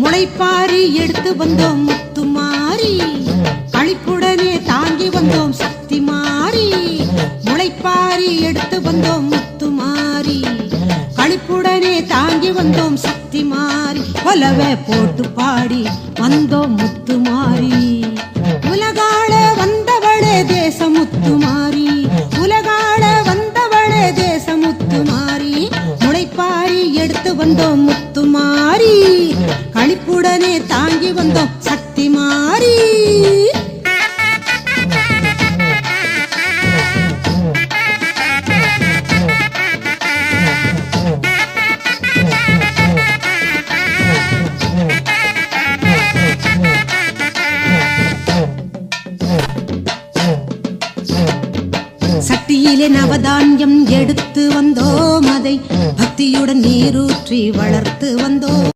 முளைப்பாரி எடுத்து வந்தோம் முத்துமாரி, களிப்புடனே தாங்கி வந்தோம் சக்தி மாறி. முளைப்பாரி எடுத்து வந்தோம் முத்துமாரி, களிப்புடனே தாங்கி வந்தோம் சக்தி மாறி. கொலவை போட்டு பாடி வந்தோம் முத்துமாரி, உலகாள வந்தவளே தேச முத்துமாரி, உலகாள வந்தவளே தேச முத்துமாரி. முளைப்பாரி எடுத்து வந்தோம் முத்துமாரி, களிப்புடனே தாங்கி வந்தோம் சக்தி மாறி. சட்டியிலே நவதானியம் எடுத்து வந்தோம், அதை பக்தியுடன் நீரூற்றி வளர்த்து வந்தோம்.